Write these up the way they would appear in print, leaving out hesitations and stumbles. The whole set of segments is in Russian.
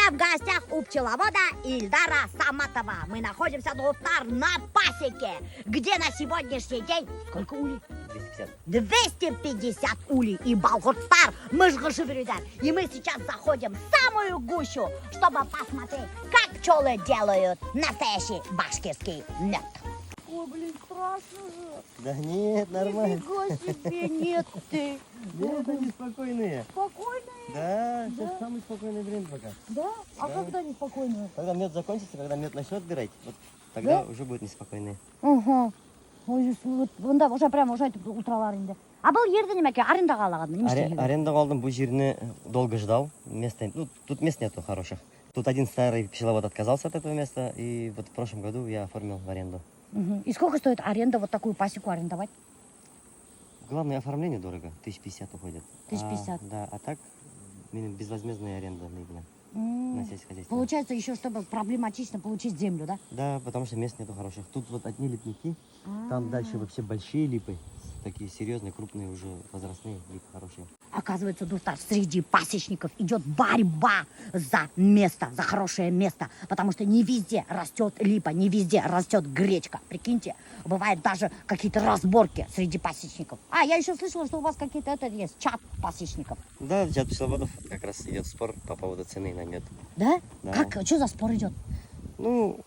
в гостях у пчеловода Ильдара Саматова. Мы находимся, доктор, на пасеке, где на сегодняшний день... Сколько улей? 250 улей и Балхуртар, мыжгышеврюдар. И мы сейчас заходим в самую гущу, чтобы посмотреть, как пчелы делают настоящий башкирский мед. Ой, блин, страшно же. Да нет, нормально. Нифига себе, нет ты. Нет, они спокойные. Спокойные? Да, сейчас самый спокойный время пока. Да? А Да. когда они спокойные? Когда мед закончится, когда мед начнет отбирать, вот тогда уже будет неспокойные. Ага. Ой, бұнда уже прямо уже утраларында. А бұл ерді немеке арендаға алған? Арендаға алдым, бұл жеріне долго ждал. Места, ну, тут мест нету хороших. Тут один старый пчеловод отказался от этого места, и вот в прошлом году я оформил в аренду. Угу. И сколько стоит аренда, вот такую пасеку арендовать? Главное, оформление дорого, 1050 уходит. 1050? Да, а так безвозмездная аренда нужна на сельскохозяйство. Получается, еще чтобы проблематично получить землю, да? Да, потому что мест нету хороших. Тут вот одни липники, там дальше вообще большие липы, такие серьезные, крупные уже возрастные липы хорошие. Оказывается, доктор, среди пасечников идет борьба за место, за хорошее место, потому что не везде растет липа, не везде растет гречка. Прикиньте, бывают даже какие-то разборки среди пасечников. А, я еще слышала, что у вас какие-то есть чат пасечников. Да, в чат пчеловодов как раз идет спор по поводу цены на мед. Да? Да. Как? Что за спор идет? Ну,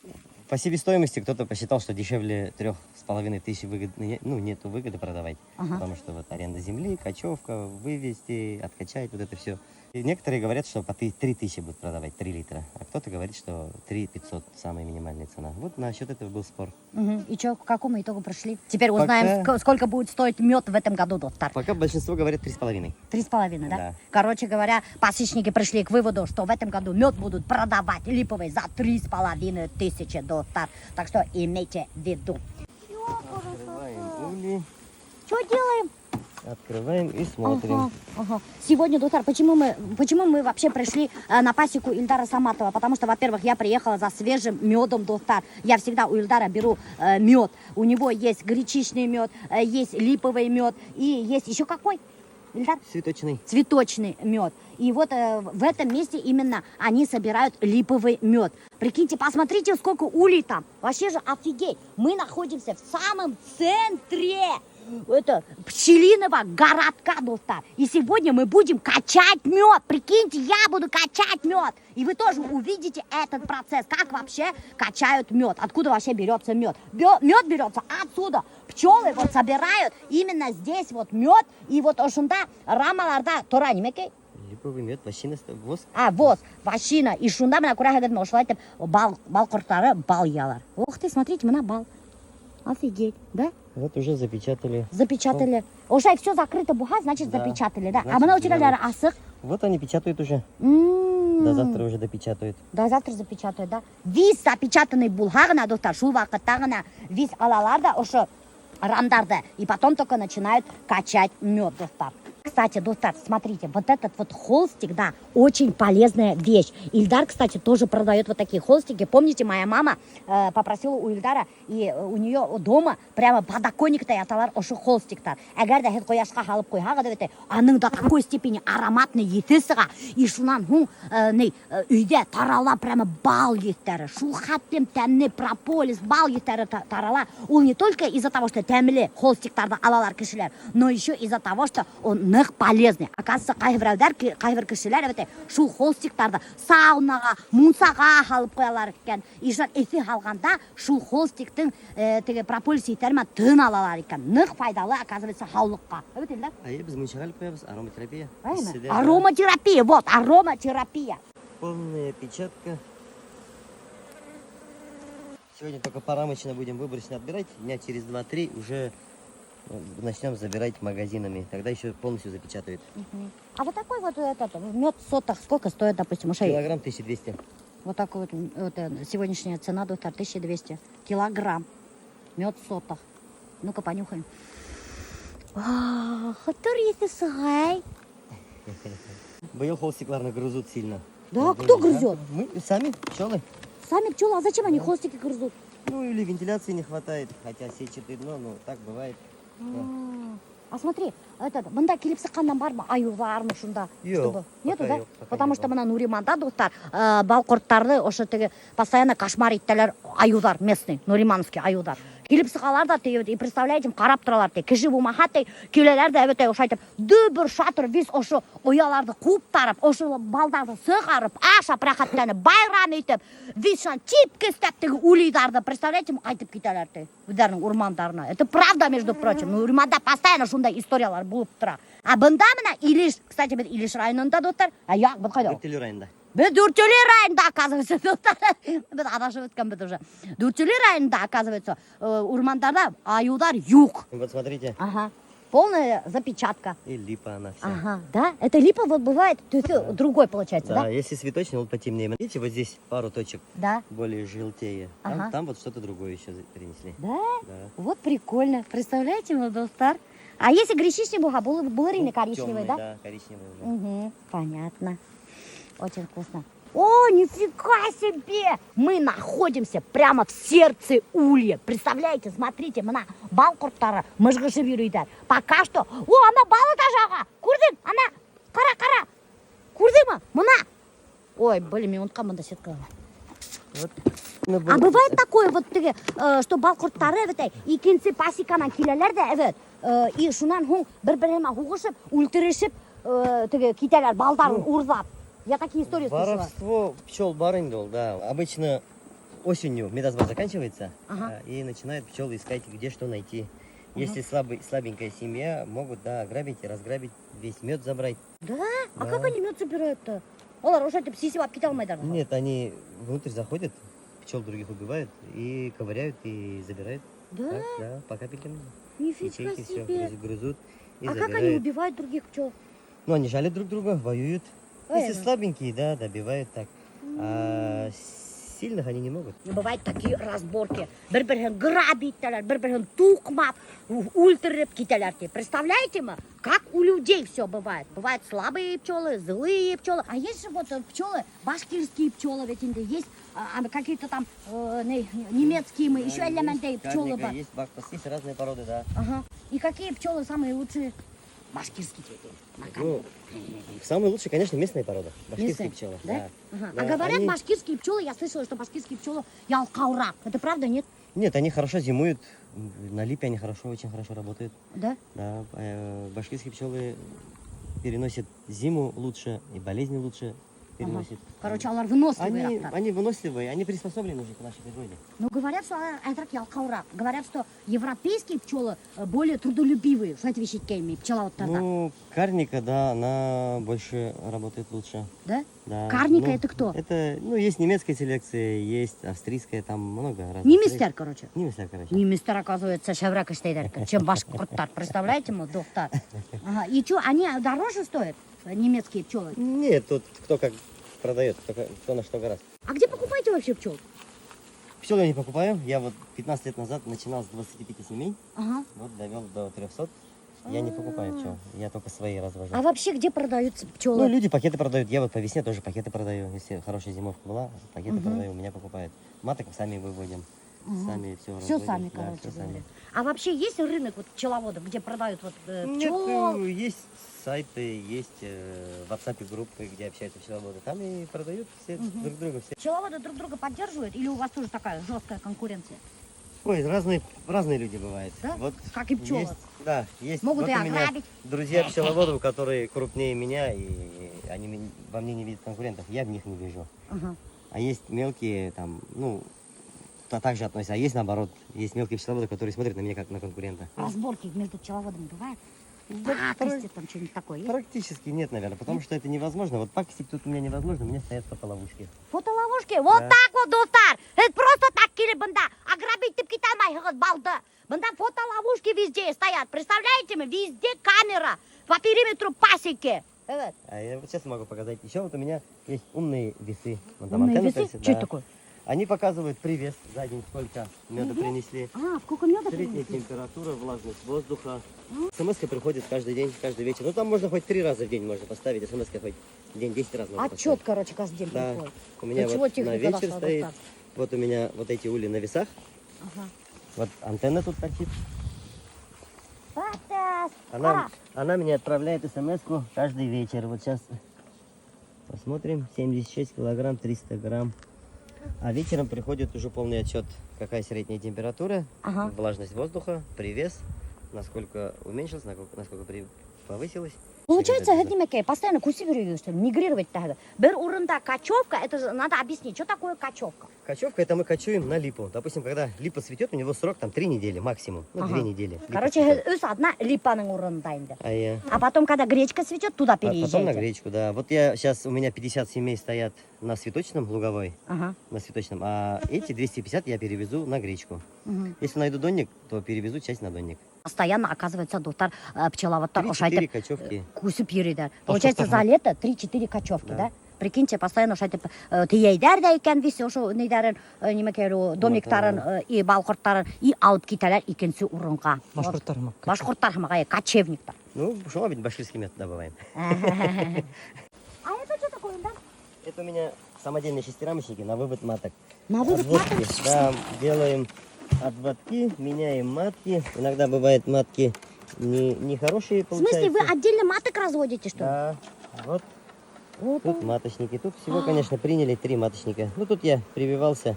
по себестоимости кто-то посчитал, что дешевле 3500 выгодно, ну, нету выгоды продавать. Ага. Потому что вот аренда земли, кочевка, вывести, откачать, вот это все. И некоторые говорят, что по 3000 будут продавать, 3 литра. А кто-то говорит, что 3500 самая минимальная цена. Вот насчет этого был спор. Угу. И что, к какому итогу пришли? Теперь узнаем, сколько будет стоить мед в этом году, доктор. Пока большинство говорят 3,5. 3,5, да? Да. Короче говоря, пасечники пришли к выводу, что в этом году мед будут продавать липовый за 3500, доктор. Так что имейте в виду. Открываем ули, Что делаем? открываем и смотрим. Ага. Сегодня, доктор, почему мы вообще пришли на пасеку Ильдара Саматова? Потому что, во-первых, я приехала за свежим медом, доктор. Я всегда у Ильдара беру мед. У него есть гречичный мед, есть липовый мед и есть еще какой? Ильдар? Цветочный. Цветочный мед. И вот в этом месте именно они собирают липовый мед. Прикиньте, посмотрите, сколько улей там. Вообще же офигеть. Мы находимся в самом центре пчелиного городка, доктор. И сегодня мы будем качать мед. Прикиньте, я буду качать мед. И вы тоже увидите этот процесс, как вообще качают мед. Откуда вообще берется мед? Мед берется отсюда. Пчелы вот собирают именно здесь вот мед. И вот ошунда рамаларда тора немеке? Липовый мед, вощина, воск. Воск, вощина. И шунда мына курахагат ошолайтып бал куртары бал ялар. Ух ты, смотрите, мына бал. Офигеть, да? Вот уже запечатали. Запечатали. Уже все закрыто буха, значит, Да. запечатали, да? Значит, А мына учителя асык. Вот они печатают уже. До завтра уже допечатают. До завтра запечатают, да? Весь запечатанный булхагна, доктор, шул вакыттагына весь алаларда ошо рамдарды. И потом только начинают качать мед, доктор. Кстати, доктор, смотрите, вот этот вот холстик, да, очень полезная вещь. Ильдар, кстати, тоже продает вот такие холстики. Помните, моя мама попросила у Ильдара, и у нее дома прямо подоконник-то яталар ошу холстиктар. Эгер да хет кояшка халып койхага да аның до такой степени ароматный етесіға, и шунан үйде тарала прямо бал еттері. Шул хаттем тәмне прополис, бал еттері тарала. Ол не только из-за того, что тәмле холстиктарды алалар кішілер, но еще из-за того, что он нық полезный. Оказывается, қайбір кішілер шул холстиктарды саунаға, мунсаға халып қоялар екен. И жан эфи халғанда шул холстиктің прополис еттерімен тын алалар екен. Нық пайдалы, оказывается, хаулыққа. А я без муншаға алып қоямыз, ароматерапия. Ароматерапия, вот, ароматерапия. Полная печатка. Сегодня только порамочно будем выборочно отбирать. Дня через 2-3 уже начнем забирать магазинами. Тогда еще полностью запечатают. А вот такой вот мед в сотах сколько стоит, допустим, уже? Килограмм 1200. Вот такой вот сегодняшняя цена, доктор, 1200. Килограмм. Мед в сотах. Ну-ка, понюхаем. Хатурисы сагай. Боел холстикларно грызут сильно. Да, кто грызет? Мы сами, пчелы. Сами пчелы, а зачем они холстики грызут? Ну или вентиляции не хватает, хотя сетчатое дно, но так бывает. А смотри, мында келіп сыққаннан бар ма? Аюлармы шунда? Жоқ, Чтобы- Нету, пока да? жоқ, пока Потому не что было. мына Нуриманда, достар, балқұрттарды, ошо теге постоянно кошмар иттелер аюлар местный, нуриманский аюлар. Келіп сықалар да, и представляете, қарап тұралар, кіші болмаха, келелер де, әбет, ошайтып, дөбір шатыр, вес ошо ояларды қуып тарып, ошо балдарды сығарып, ашап рахаттанып, байрам етіп, вес шан чипке істеп, теге улидарды, представляете, қайтып кетелер, өздерінің урмандарына. Это правда, между прочим. Нуриманда постоянно шундай историялар болып тұра. А бұнда мына Илиш, кстати, біз Илиш районында, достар, аяқ, бұл қайда? Үртелі районында. Біз Дүртөли районында, оказывается, достар. Біз адашып өткенбіз уже. Дүртөли районында, оказывается, урмандарда аюдар юг. Вот смотрите, Ага. Полная запечатка. и липа она вся. Ага, да? Это липа вот бывает, то есть другой получается, Да, да? если цветочный, он потемнее. Видите, вот здесь пару точек Да. более желтее. Там, Ага. там вот что-то другое еще принесли. Да? Да. Вот прикольно. Представляете, ну, достар? А если гречишный буга, был рыны коричневый, Темный, да? Да, коричневый уже. Угу, понятно. Очень вкусно. О, нифига себе! Мы находимся прямо в сердце улья. Представляете, смотрите, мына балқұрттары мыжғышып үйрейтер. Пока что... О, ана балы тажаға! Көрдің? Ана, қара. Көрдің ма? Мына. Ой, блин, мен ұнтқа мында сетка. Вот. А бывает такое, вот теге, что балқұрттары, эветей, икенси пасиканан келелер де, эвет, и шунан хуң бір-біріме хуғышып, ультірішіп, теге кетелер балдарын урзап. Я такие истории слышала. Воровство пчел барындол, да. Обычно осенью медосбор заканчивается, Ага. и начинают пчелы искать, где что найти. Если слабенькая семья, могут, да, ограбить и разграбить, весь мед забрать. Да? А Да. как они мед собирают-то? Олар, уже ты сисевап кете алмайдар. Нет, они внутрь заходят, пчел других убивают и ковыряют и забирают. Да? Так, да, по капелькам. Нифига Ячейки все себе. грызут и А как они забирают. убивают других пчел? Ну, они жалят друг друга, воюют. Ой, Если ну. слабенькие, да, добивают так. А сильных они не могут. Бывают такие разборки. Бір-бірін грабиттелер, бір-бірін туқмап, ультіріп кетелер. Представляете мы, как у людей все бывает? Бывают слабые пчелы, злые пчелы. А есть же вот пчелы, башкирские пчелы, ведь есть какие-то там немецкие, мы, еще элементы пчелы. Карника, есть бакпас, есть разные породы, да. Ага. И какие пчелы самые лучшие? Башкирские. Ну, самые лучшие, конечно, местные породы. Башкирские Местные, пчелы. да? Ага. Да, А говорят, они- башкирские пчелы, я слышала, что башкирские пчелы ялкаурак. Это правда, нет? Нет, они хорошо зимуют. На липе они очень хорошо работают. Да? Да, башкирские пчелы переносят зиму лучше и болезни лучше переносят. Короче, алар выносливые рактар. Они выносливые, они приспособлены уже к нашей природе. Но говорят, что это ялкаурак. Говорят, что европейские пчелы более трудолюбивые. Что это вещиками? Пчеловодтарда. Ну, карника, да, она больше работает лучше. Да? Да. Карника Ну, это кто? Это, ну, есть немецкая селекция, есть австрийская, там много разных. Немистер, короче. Немистер, короче. Немистер, оказывается, шеврак иштейдер, чем башкұрттар. Представляете, мы, доктор? Ага. И что, они дороже стоят, немецкие пчелы? Нет, тут кто как продает, кто на что гораздо. А где покупаете вообще пчел? Пчел я не покупаю. Я вот 15 лет назад начинал с 25 семей, Ага. вот довел до 300. Я не покупаю пчел, я только свои развожу. А вообще где продаются Ну, пчелы? люди пакеты продают. Я вот по весне тоже пакеты продаю. Если хорошая зимовка была, пакеты продаю, у меня покупают. Маток сами выводим. Сами все Все сами, короче говоря. А вообще есть рынок вот пчеловодов, где продают вот пчел? Нет, есть сайты, есть в WhatsApp группы, где общаются пчеловоды. Там и продают все друг друга. Все. Пчеловоды друг друга поддерживают? Или у вас тоже такая жесткая конкуренция? Ой, разные люди бывают. Да? Вот Как и пчелы? есть, да, есть. Могут вот и у меня ограбить. друзья пчеловодов, которые крупнее меня, и они во мне не видят конкурентов, я в них не вижу. Ага. А есть мелкие, там, ну, также относятся. А есть наоборот, есть мелкие пчеловоды, которые смотрят на меня как на конкурента. Разборки между пчеловодами бывают? Да, Пакости там что-нибудь такое есть? Практически нет, наверное, потому что это невозможно. Вот пакостить тут у меня невозможно, у меня стоят фотоловушки. Фотоловушки? Вот Да. так вот, достар! Это просто так келіп бында. Ограбить тіп кете алмайсыз балды. Бында фотоловушки везде стоят. Представляете мы? Везде камера. По периметру пасеки. Evet. А я вот сейчас могу показать. Еще вот у меня есть умные весы. Вон там Умные антенна весы? торчит, Что да. это такое? Они показывают привес за день, сколько меда принесли. А, сколько меда Средняя принесли? температура, влажность воздуха. СМС-ка приходит каждый день, каждый вечер. Ну там можно хоть 3 раза в день можно поставить. СМС-ка хоть в день 10 раз можно Отчет, поставить. короче, каждый день Да. приходит. У меня Для чего вот на техника вечер дошла, стоит. достар? Вот у меня вот эти ули на весах. Ага. Вот антенна тут торчит. Фантас, Она мне отправляет смс-ку каждый вечер. Вот сейчас посмотрим. 76 килограмм, 300 грамм. А вечером приходит уже полный отчет, какая средняя температура, влажность воздуха, привес, насколько уменьшилась, насколько повысилась. Получается, это постоянно курсируешь, что ли, мигрировать тогда. Бер урында кочевка, это же надо объяснить, что такое кочевка. Кочевка — это мы кочуем на липу. Допустим, когда липа цветет, у него срок там 3 недели максимум. Ну, 2 недели. Короче, одна липаның урындайында. А потом, когда гречка цветет, туда переезжаете. Потом на гречку, да. Вот сейчас у меня 50 семей стоят на цветочном, луговой, на цветочном, а эти 250 я перевезу на гречку. Если найду донник, то перевезу часть на донник. Постоянно, оказывается, доктор пчеловодтар 3-4 кочевки. Кусып йөрүдәр. Получается, за лето 3-4 кочевки, да? Прикиньте, постоянно шайтып тиейдәр дә икән вис ошо нидәрен, нимәкәре домиктарын и балкорттарын и алып китәләр икенче урынга. Башкорттар һәм кочевниктар. Ну, шуңа бит башкирский метод добаваем. А это что такое, да? Это у меня самодельные шестирамочники на вывод маток. На вывод маток? Да, делаем отводки, меняем матки. Иногда бывают матки нехорошие, В получается. смысле, вы отдельно маток разводите, что ли? Да, вот. Тут маточники. Тут всего, конечно, приняли 3 маточника. Ну, тут я прививался.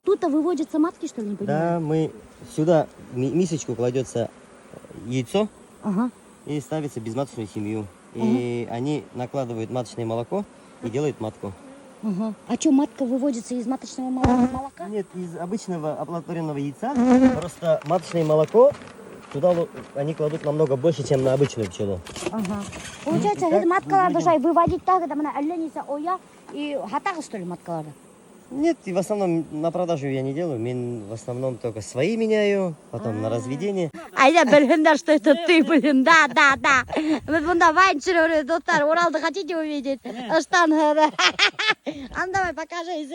Тут-то выводятся матки, что ли, не понимаю? Да, мы сюда мисочку кладется яйцо и ставится безматочную семью. И они накладывают маточное молоко и делают матку. А что, матка выводится из маточного молока? Нет, из обычного оплодотворенного яйца. Просто маточное молоко туда они кладут намного больше, чем на обычную пчелу. Получается, это маткаларды жай выводить так, это мына әлләнисе оя и хатагы, что ли, маткаларды? Нет, и в основном на продажу я не делаю. Мен в основном только свои меняю, потом на разведение. Айда білгендер, что это ты, блин, да. Мы бунда вайнчер, доктор, Уралды хотите увидеть? Штангы. А ну давай, покажи.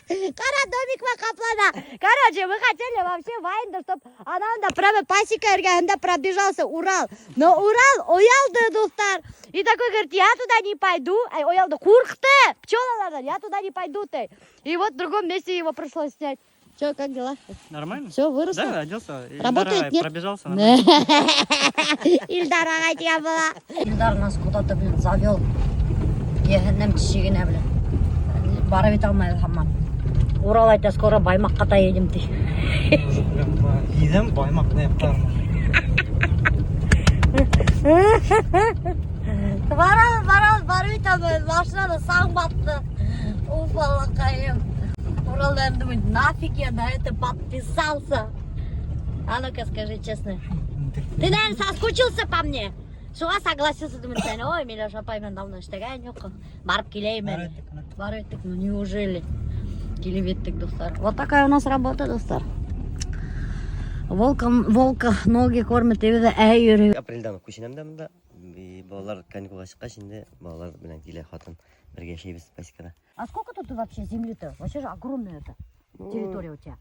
Кара домик Макаплана. Короче, мы хотели вообще вайнда, чтобы она прямо пасека эргенда пробежался Урал. Но Урал оялды, доктор. И такой говорит, я туда не пойду. Ай, оялды, куркты, пчелалардан, я туда не пойду. И вот в другом месте его пришлось снять. Че, как дела? Нормально? Все, выросло? Да, оделся. Работает, нет? Пробежался. Ильдар ағай была. Ильдар нас куда-то, блин, завел. Ехеннем тишигіне, блин. Барып ете алмайды хаман. Урал айта, скоро Баймаққа да едем дей. Едем Баймақ нептар. Барып етемін. Машинаны саң батты. Уфалакаем. Урал, наверное, думает, нафиг я на это подписался. А ну-ка, скажи честно. Ты, наверное, соскучился по мне? Шуға согласился, думаю, ой, Милеша, поймен давно іштеген жоқ. Барып келеймен. Барып, ну неужели? Келебеттік, достар. Вот такая у нас работа, достар. Волка ноги кормит, и вида әйірі. Апрельдан күшінемді мұнда. Балалар каникулға шыққаш, енді балалар білен келе хатын бірге шейбіз пасекада. А сколько тут вообще земли-то? Вообще же огромная это территория у тебя.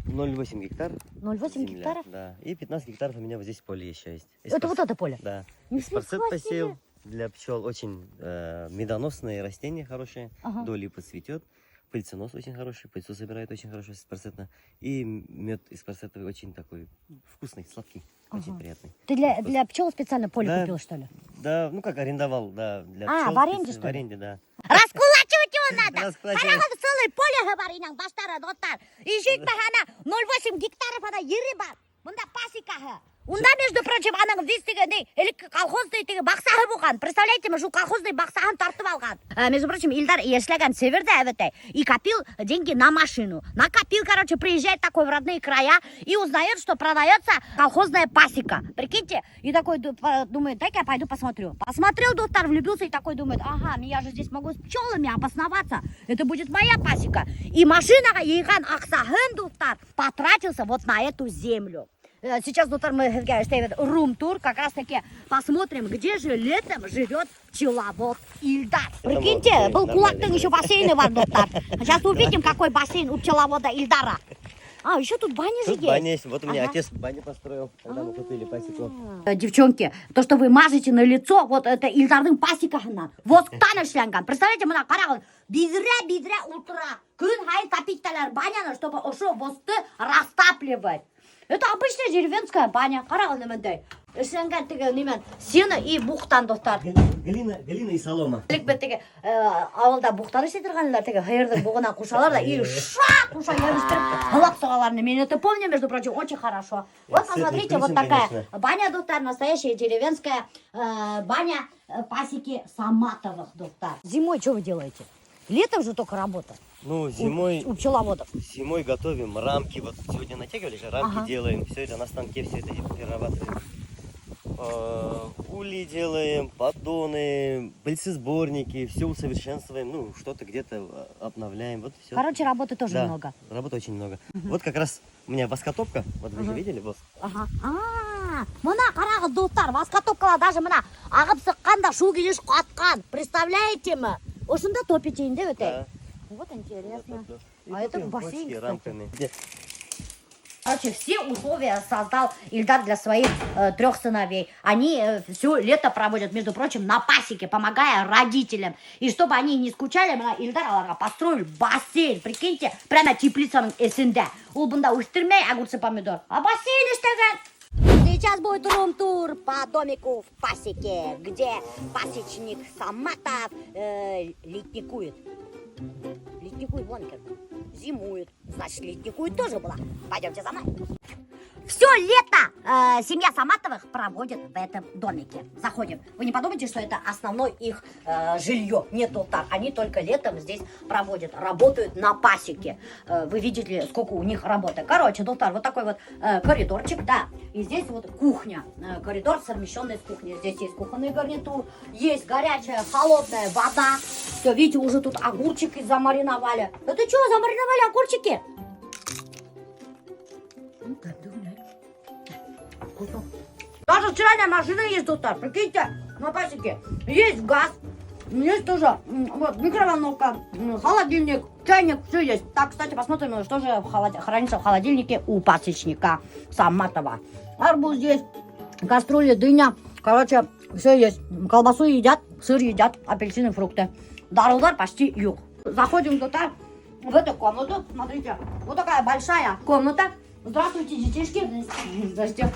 0,8 гектар. 0,8 гектаров? Да. И 15 гектаров у меня вот здесь поле еще есть. Это вот это поле? Да. Нифига Эспарсет себе. посеял. Для пчел очень медоносные растения хорошие. До липы цветет. Пыльценос очень хороший. Пыльцу собирает очень хорошо эспарсетно. И мед эспарсета очень такой вкусный, сладкий. Очень приятный. Ты для пчел специально поле купил, что ли? Да, ну как арендовал, да. Для пчел, в аренде, что ли? В аренде, да. Раскулачивать его надо! Раскулачивать. Қарағанды целое поле говоринан баштары доттар. И жить ана 0,8 гектаров ана ері бар. Бұнда пасекаға. Унда, между прочим, аның вестігі колхозный бақсағы болған. Представляете, мы колхозный бақсағын тартып алған. Между прочим, Ильдар ешлеген северде, и копил деньги на машину. Накопил, короче, приезжает такой в родные края и узнает, что продается колхозная пасека. Прикиньте? И такой думает, дай-ка я пойду посмотрю. Посмотрел доктор, влюбился и такой думает, ага, я же здесь могу с пчелами обосноваться. Это будет моя пасека. И машина ейхан ақсағын доктор потратился вот на эту землю. Сейчас, доктор, мы рум-тур, как раз таки посмотрим, где же летом живет пчеловод Ильдар. Прикиньте, был кулактың еще бассейны бар, доктор. Сейчас увидим, какой бассейн у пчеловода Ильдара. А, еще тут баня же есть. Баня есть. Вот у меня отец баню построил, когда мы купили пасеку. Девчонки, то, что вы мажете на лицо, вот это Ильдардың пасекасынан. Восктан эшләнгән. Представляете, мына қарағыз, бидре утра. Күн хайын топиттелер баняны, чтобы ошо восты растапливать. Это обычная деревенская баня. Қарағыз, Ишенган теге немен сені и бухтан достар. Глина и солома. Ликбе теге ауылда бухтан істетірғанлар теге хайырдың бұғына қушалар да и шақ қуша ебістіріп ғылап соғаларны. Мен это помню, между прочим, очень хорошо. Вот посмотрите, вот такая баня, достар, настоящая деревенская баня пасеки Саматовых, достар. Зимой что вы делаете? Летом же только работа. Ну, зимой... У пчеловодов. Зимой готовим рамки. Вот сегодня натягивали же, рамки делаем. Все это на станке, все это перерабатываем. Ульи делаем, поддоны, пыльцесборники, все усовершенствуем. Ну, что-то где-то обновляем. Вот все. Короче, работы тоже Да, много. работы очень много. Вот как раз у меня воскотопка. Вот вы же видели, босс? Ага. Мына қарағыз достар, воскотопкалар даже мына ағып сыққанда шу келеш қатқан. Представляете ме? Осында топите инде өте. Да. Вот интересно. И А это топим бассейн, бочки кстати. рамками. Короче, все условия создал Ильдар для своих 3 сыновей. Они все лето проводят, между прочим, на пасеке, помогая родителям. И чтобы они не скучали, мына Ильдар аларға построил бассейн. Прикиньте, прямо теплицаның эсінде. Ол бұнда өстірмей огурцы, помидор. А бассейн іштеген. Сейчас будет рум-тур по домику в пасеке, где пасечник Саматов летникует. Летникует вон как. Зимует. Значит, летникует тоже была. Пойдемте за мной. Все лето семья Саматовых проводит в этом домике. Заходим. Вы не подумайте, что это основное их жилье. Нет, вот так. Они только летом здесь проводят. Работают на пасеке. Вы видели, сколько у них работы. Короче, доктор, вот такой вот коридорчик, да. И здесь вот кухня. Коридор, совмещенный с кухней. Здесь есть кухонный гарнитур. Есть горячая, холодная вода. Все, видите, уже тут огурчики замариновали. Это что, замариновали огурчики? Даже стиральная машина есть тут, прикиньте, на пасеке. Есть газ, есть тоже вот, микроволновка, холодильник, чайник, все есть. Так, кстати, посмотрим, что же хранится в холодильнике у пасечника Саматова. Арбуз есть, кастрюли, дыня. Короче, все есть. Колбасу едят, сыр едят, апельсины, фрукты. Дарулар почти юг. Заходим туда, в эту комнату. Смотрите, вот такая большая комната. Здравствуйте, детишки. Здрасте.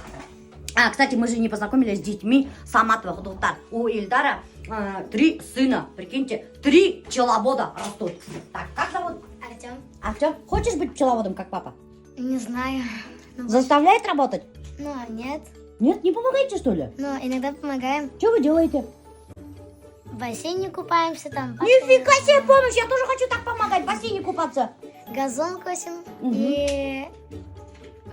Кстати, мы же не познакомились с детьми Саматовых, доктор. У Ильдара 3 сына. Прикиньте, 3 пчеловода растут. Так, как зовут? Артем. Артем, хочешь быть пчеловодом, как папа? Не знаю. Ну, Заставляет работать? ну, нет. Нет, не помогаете, что ли? Но иногда помогаем. Что вы делаете? В бассейне купаемся там. Нифига себе помощь, я тоже хочу так помогать, в бассейне купаться. Газон косим. И...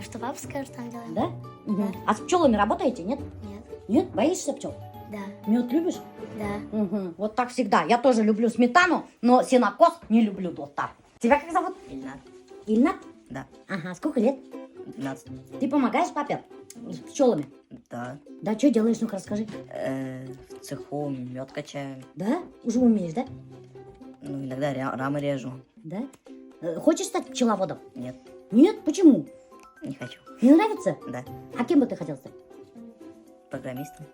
Что папа скажет, там делаем? Да? Угу. А с пчелами работаете, нет? Нет. Нет? Боишься пчел? Да. Мед любишь? Да. Угу. Вот так всегда. Я тоже люблю сметану, но сенокос не люблю, доктор. Тебя как зовут? Ильнар. Ильнар? Да. Ага, сколько лет? 12. Ты помогаешь папе с пчелами? Да. Да, что делаешь? Ну-ка расскажи. В цеху мед качаю. Да? Уже умеешь, да? Ну, иногда рамы режу. Да? Хочешь стать пчеловодом? Нет, Нет? Почему? не хочу. Не нравится? Да. А кем бы ты хотел стать? Программистом.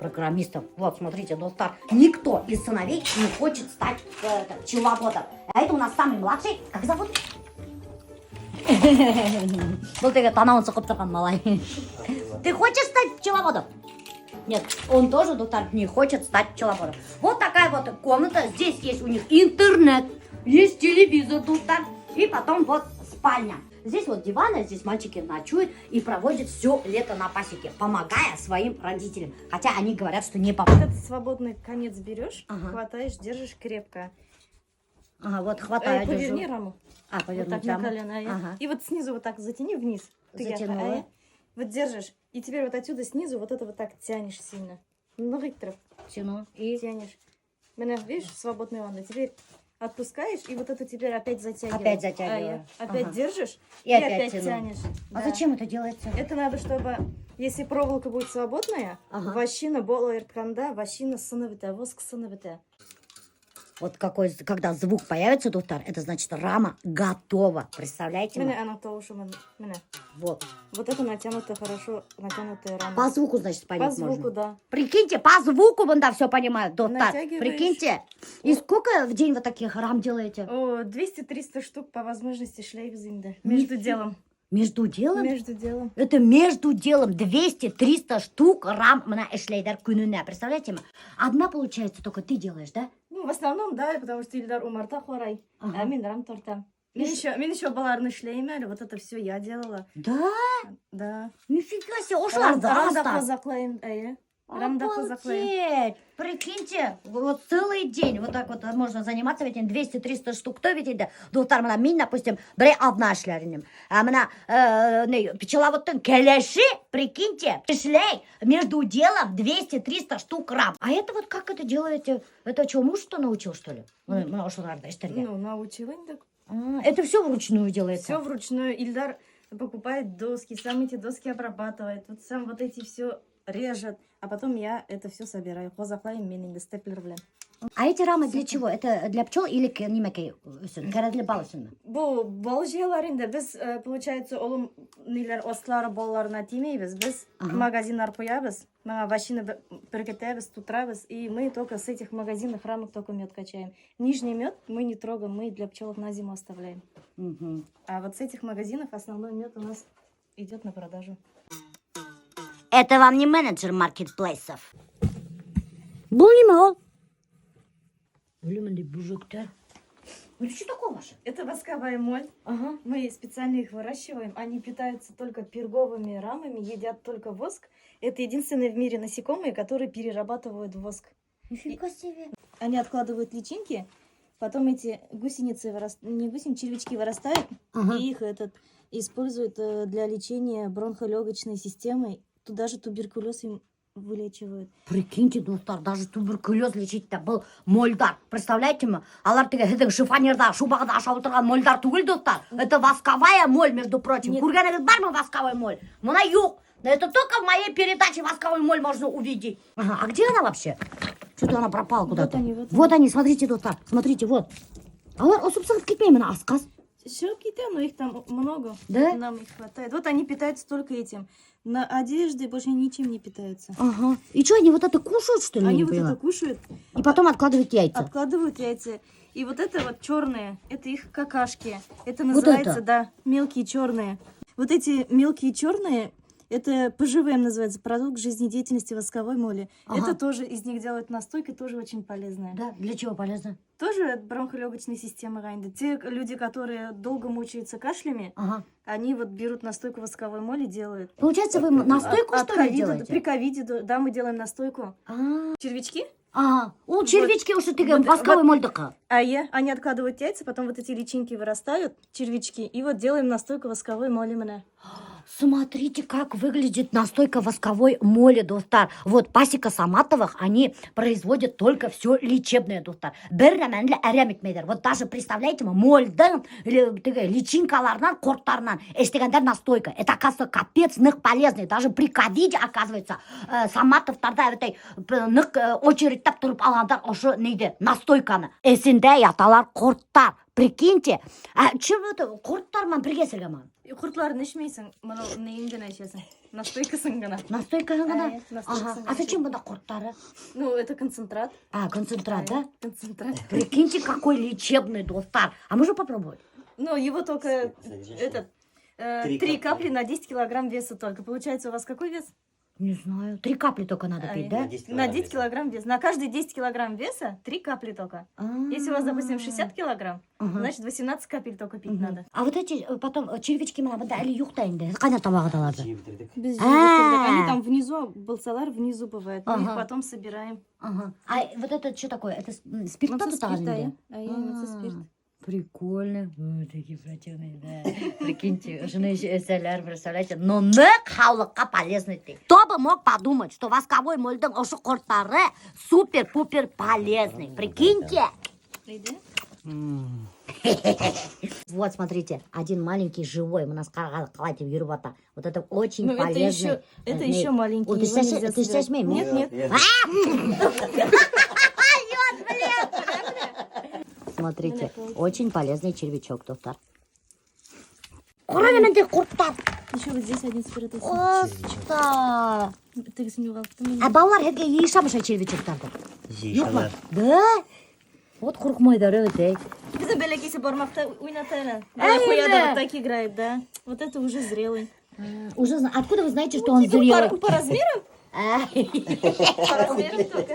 Программистом. Вот, смотрите, доктор. Никто из сыновей не хочет стать пчеловодом. А это у нас самый младший. Как зовут? Бұл теге танауын сықып тұрған малай. Ты хочешь стать пчеловодом? Нет, он тоже, доктор, не хочет стать пчеловодом. Вот такая вот комната. Здесь есть у них интернет, есть телевизор, доктор. И потом вот спальня. Здесь вот диваны, здесь мальчики ночуют и проводят все лето на пасеке, помогая своим родителям. Хотя они говорят, что не помогают. Этот свободный конец берешь, Ага. хватаешь, держишь крепко. Ага, вот хватаю, Поверни держу. раму. А, Вот повернуть так на раму. колено. Ага. И вот снизу вот так затяни вниз. Затянула. Вот держишь. И теперь вот отсюда снизу вот это вот так тянешь сильно. Ногтев Тяну. И тянешь. Меня, видишь, свободная ванна. Теперь отпускаешь, и вот это теперь опять затягиваешь. Опять затягиваю. Опять Ага. держишь И опять тяну. тянешь. А Да. зачем это делается? Это надо, чтобы, если проволока будет свободная, Ага. вощина бола иртканда, вощина сыновитая, воск сыновитая. Вот какой, когда звук появится, доктор, это значит рама готова. Представляете? Меня она тоже, меня. Вот. Вот это натянутая, хорошо натянутая рама. По звуку, значит, понять По звуку, можно. да. Прикиньте, по звуку вон да все понимают, доктор. Натягиваешь. Прикиньте. И сколько в день вы таких рам делаете? О, 200-300 штук по возможности шлейф зинда. Между делом. Между делом? Между делом. Это между делом 200-300 штук рам мына эшлейдер күнүнө. Представляете ма? Одна получается только ты делаешь, да? Ну, в основном, да, потому что Ильдар умарта хорай, Ага. а мен рам тортам. Мен еще баларны шлеймер, вот это все я делала. Да? Да. Нифига себе, ошыларды Рамда астан. козаклайм, Рамда козаклайм. Обалдеть! Прикиньте, вот целый день вот так вот можно заниматься этим 200-300 штук. Кто ведь это? Доктор мына мин, допустим, бре одна эшлеринем. А мына пчеловодтың келеши, прикиньте, шлей между делом 200-300 штук рам. А это вот как это делаете? Это что, муж что научил, что ли? Мына ошыларды эштерге. Ну, научила не так. Это все вручную делается? Все вручную. Ильдар покупает доски, сам эти доски обрабатывает, вот сам вот эти все режет, а потом я это все собираю. Хозаклайм менен степлер билен. А эти рамы для чего? Это для пчел или немекей? Для балысына? Бу бал жыяларында біз получается олым нелер остлары балаларына тимейбіз. Біз магазиндар қоябыз, мага ващины перекетебіз, тутрабыз, и мы только с этих магазинных рамок только мед качаем. Нижний мед мы не трогаем, мы для пчелок на зиму оставляем. А вот с этих магазинов основной мед у нас идет на продажу. Это вам не менеджер маркетплейсов. Бұл неме ол? Білімінде бүжіктер. Это что такое ваше? Это восковая моль. Ага. Мы специально их выращиваем. Они питаются только перговыми рамами, едят только воск. Это единственные в мире насекомые, которые перерабатывают воск. Нифига себе. Они откладывают личинки, потом эти гусеницы не гусеницы, червячки вырастают, и их используют для лечения бронхолегочной системы. Туда же туберкулез им вылечивают. Прикиньте, достар, даже туберкулез лечить-то был мольдар. Представляете ма? Алар теге хитин шифонерда, шубағда аша отырған мольдар түгіл, достар. Это восковая моль, между прочим. Көргеніңіз бар ма восковой моль? Мына yok. Это только в моей передаче восковой моль можно увидеть. Ага, а где она вообще? Что-то она пропала куда-то. Вот они, смотрите, достар. Смотрите, вот. Алар осып-сығып кетпей мына асқаз. Все какие-то, но их там много. Да? Нам их хватает. Вот они питаются только этим. На одежде больше ничем не питаются. Ага. И что, они вот это кушают, что ли? Они не вот поняла? это кушают, И потом откладывают яйца. откладывают яйца. И вот это вот черные, это их какашки. Это Вот называется, это? да, мелкие черные. Вот эти мелкие черные, это ПЖВМ называется, продукт жизнедеятельности восковой моли. Ага. Это тоже из них делают настойки, тоже очень полезная. Да, для чего полезно? Тоже от бронхолегочной системы Райнда. Те люди, которые долго мучаются кашлями, Ага. они вот берут настойку восковой моли, делают. Получается, вы настойку, От что ли, ковида, делаете? при ковиде, да, мы делаем настойку. А, Червячки, ага. О, червячки уж ты Вот- восковой вот- мольдыка. они откладывают яйца, потом вот эти личинки вырастают, червячки, и вот делаем настойку восковой моли. Смотрите, как выглядит настойка восковой моли, достар. Вот пасека Саматовых, они производят только все лечебное, достар. Берременлі әремітмейдер. Вот даже, представляете, мольдың личинкаларынан, корттарынан эштегендер настойка. Это, оказывается, капец ных полезный. Даже при ковиде, оказывается, Саматовтарда этой ных очередьтап тұрып алгандар ошы нейді, настойканы. Эсінде яталар корттар. Прикиньте. А чем это корттарман біргесілге ма? Құртларын ішмейсің, мынау нейінден ішесің, настойкасын ғана. Настойкасын ғана? настойкасын Ага. ғана А зачем ішесің. бұнда корттары? Ну, это концентрат. А, концентрат, да? Концентрат. Прикиньте, какой лечебный достар. А можно попробовать? Ну, его только Содержащий. 3 капли на 10 килограмм веса только. Получается, у вас какой вес? Не знаю. 3 капли только надо пить, да? 10 На килограмм 10 веса. килограмм веса. На каждые 10 килограмм веса 3 капли только. Если у вас, допустим, 60 килограмм, Ага. значит 18 капель только пить надо. А вот эти потом червячки мына бұнда әлі юқтайынды. Қайда табағыдаларды? Чип бітірдік. Без А. Они там внизу, балсалар внизу бывает. Мы их Ага. потом собираем. Ага. А вот это что такое? Это спиртта Мықты спирт, тұтағанында? мықты спирт. Прикольно. Вот такие противные, да. Прикиньте, жена эсселер, представляете? Но нық халыққа полезный ты. Кто бы мог подумать, что восковой мольдың ошы корттары супер-пупер полезный. Прикиньте. Вот, смотрите, один маленький живой, у нас қалай деп жүріп ата. Вот это очень Ну, это полезный. это еще маленький. Вот ты его нельзя сейчас собирать. смей, Нет, нет. Смотрите, очень полезный червячок, доктор. Кроме курттар. Еще вот здесь один спирт. Оста. Ты сомневал, А балалар херге ешамыша червячоктарды? Yok mu? Жейшалар. Да? Вот куркмайдар, evet. Bizim belekisi бармақта ойнатады. Әй, Қояды, да. вот так играет, да. Вот это уже зрелый. Уже откуда вы знаете, что Ну, он типа, зрелый? по размерам? Ай. По размерам только.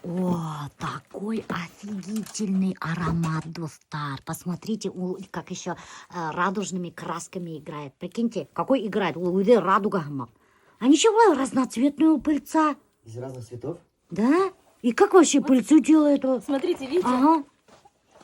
О, такой офигительный аромат, достар. Посмотрите, как еще радужными красками играет. Прикиньте, какой играет? Уйди радуга. А ничего, разноцветную пыльца. Из разных цветов? Да? И как вообще пыльцу делают? Смотрите, видите? Ага,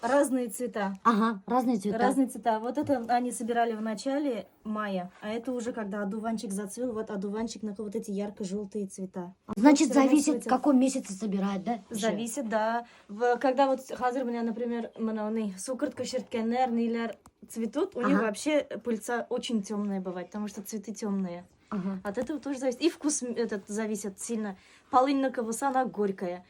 Разные цвета. ага, разные цвета. Разные цвета. Вот это они собирали в начале мая, а это уже когда одуванчик зацвел, вот одуванчик на вот эти ярко-желтые цвета. Значит, Вот всё равно зависит, цветет. в каком месяце собирают, да? Еще? Зависит, да. Когда вот хазыр у меня, например, сукыртка, шерткенер, нилер цветут, у них Ага. вообще пыльца очень темная бывает, потому что цветы темные. Ага. От этого тоже зависит. И вкус этот зависит сильно. Полынная кавуса, она горькая.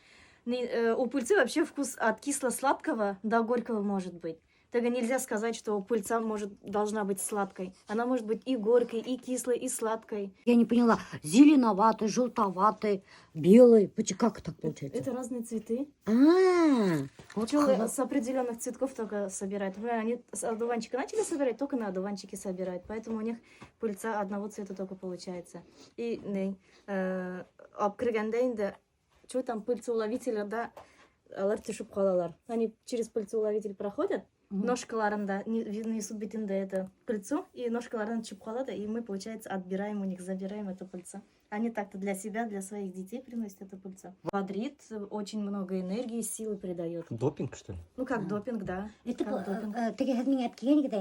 У пыльцы вообще вкус от кисло-сладкого до горького может быть. Тогда нельзя сказать, что пыльца должна быть сладкой. Она может быть и горькой, и кислой, и сладкой. Я не поняла, зеленоватый, желтоватый, белый. Как так получается? Это разные цветы. Вот Пчелы класс. с определенных цветков только собирают. Например, они с одуванчика начали собирать, только на одуванчике собирают. Поэтому у них пыльца одного цвета только получается. И обкрыганда что там пыльцеуловителя, да, алар түшүп калалар. Они через пыльцеуловитель проходят, ножкаларында несут битинде это пыльцу, и ножкаларынан түшүп калады, и мы, получается, отбираем у них, забираем эту пыльцу. Они так-то для себя, для своих детей приносят эту пыльцу. Бодрит, очень много энергии, силы придает. Допинг, что ли? Ну, как допинг, да. Это Как допинг.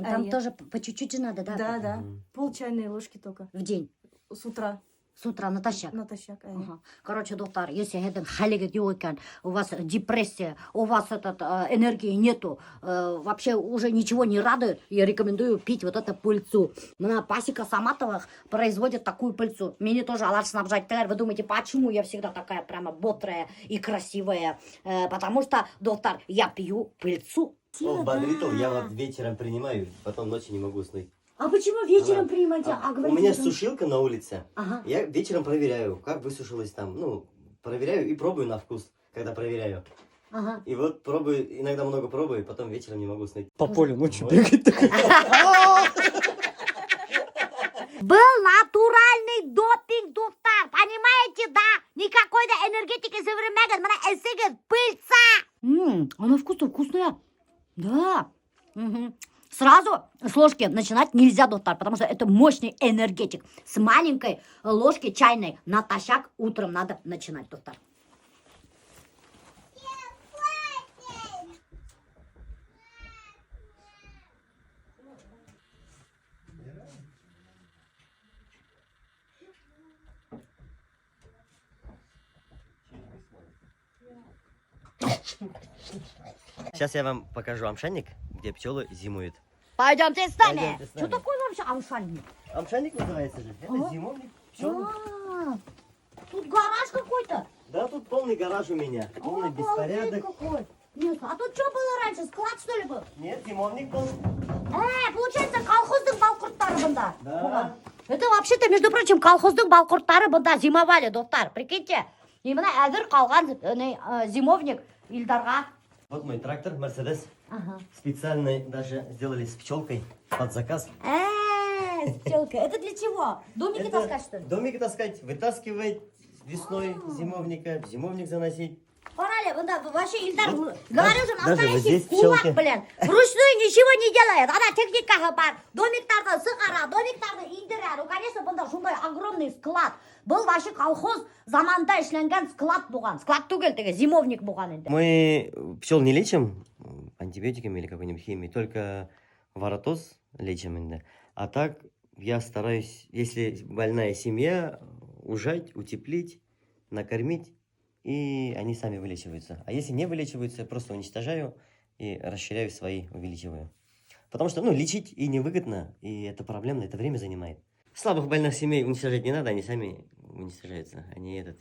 там я- тоже по чуть-чуть же надо, да? Да, да. Пол чайной ложки только. В день, С утра с утра, натощак. натощак. Ага. Короче, доктор, если это халигет юэкан, у вас депрессия, у вас энергии нету, вообще уже ничего не радует, я рекомендую пить вот эту пыльцу. На пасека Саматовых производит такую пыльцу. Мне тоже алар снабжать. Вы думаете, почему я всегда такая прямо бодрая и красивая? Потому что, доктор, я пью пыльцу. О, бодритол я вот вечером принимаю, потом ночью не могу уснуть. А почему вечером Ага. принимаете? У говорите, меня что- сушилка на улице. Ага. Я вечером проверяю, как высушилось там. Ну, проверяю и пробую на вкус, когда проверяю. Ага. И вот пробую, иногда много пробую, потом вечером не могу уснуть. По полю ночью Вот. бегать. Был натуральный допинг, доктор, понимаете, да? Никакой да энергетики современной, mana эсигет пыльца. Она вкусная. Да. Мгм. Сразу с ложки начинать нельзя, доктор, потому что это мощный энергетик. С маленькой ложки чайной натощак утром надо начинать, доктор. Сейчас я вам покажу амшанник, где пчелы зимуют. Пойдемте с нами. Пойдемте с Что нами. такое вообще амшальник? Амшанник называется же. Это Ага. зимовник пчел. Тут гараж какой-то. Да, тут полный гараж у меня. Полный Обалдеть беспорядок. какой. Нет, а тут что было раньше? Склад, что ли, был? Нет, зимовник был. Получается, колхоздың балқұрттары бұнда. Да. Это вообще-то, между прочим, колхоздың балқұрттары бұнда зимовали, достар. Прикиньте. И мына әзір қалған зимовник Ильдарға. Вот мой трактор, Мерседес. Ага. Специально даже сделали с пчелкой под заказ. Пчелка. Это для чего? Домики Это таскать, что ли? домик таскать, вытаскивать весной зимовника, в зимовник заносить. Порали, да, вообще Ильдар, говорю же, даже вот здесь настоящий кулак, пчелки. блин. Вручную ничего не делает. Она техника бар. Домиктарды сығара, домиктарды индирар. Ну, конечно, бұнда шундай огромный склад. Был вообще колхоз заманда ішленген склад болған. Склад түгел, теге зимовник болған енді. Мы пчел не лечим антибиотиками или какой-нибудь химией, только воротоз лечим иногда. А так я стараюсь, если больная семья, ужать, утеплить, накормить, и они сами вылечиваются. А если не вылечиваются, я просто уничтожаю и расширяю свои, увеличиваю. Потому что, лечить и невыгодно, и это проблемно, это время занимает. Слабых больных семей уничтожать не надо, они сами уничтожаются.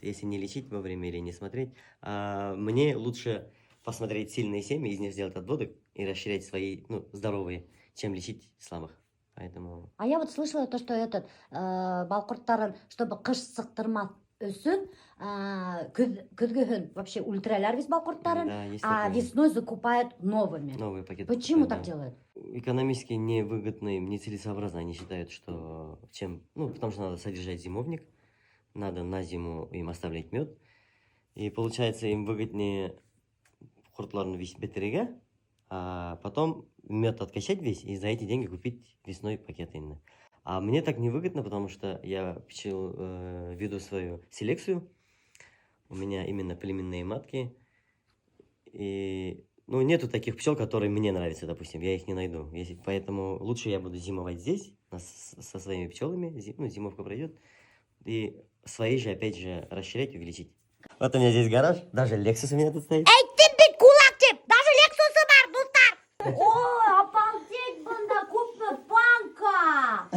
Если не лечить вовремя или не смотреть. А мне лучше посмотреть сильные семьи, из них сделать отводок и расширять свои, здоровые, чем лечить слабых. Поэтому... А я вот слышала то, что балқұрттарын, чтобы қыш сықтырмас, өсін, күзгіхін вообще ультралар весь балқұрттарын, Да, есть а такое. весной закупают новыми. Новый пакет. Почему покупают, так да. делают? Экономически невыгодно им, нецелесообразно. Они считают, что потому что надо содержать зимовник, надо на зиму им оставлять мед. И получается им выгоднее құртларын весь беттереге, а потом мед откачать весь и за эти деньги купить весной пакет именно. А мне так невыгодно, потому что я веду свою селекцию. У меня именно племенные матки. И нету таких пчел, которые мне нравятся, допустим. Я их не найду. Поэтому лучше я буду зимовать здесь со своими пчелами. Зимовка пройдет. И свои же, опять же, расширять, увеличить. Вот у меня здесь гараж. Даже Lexus у меня тут стоит. Тимбит кулактеп, даже лексусы бар, достар. Ой, обалдеть, банда, купны банка.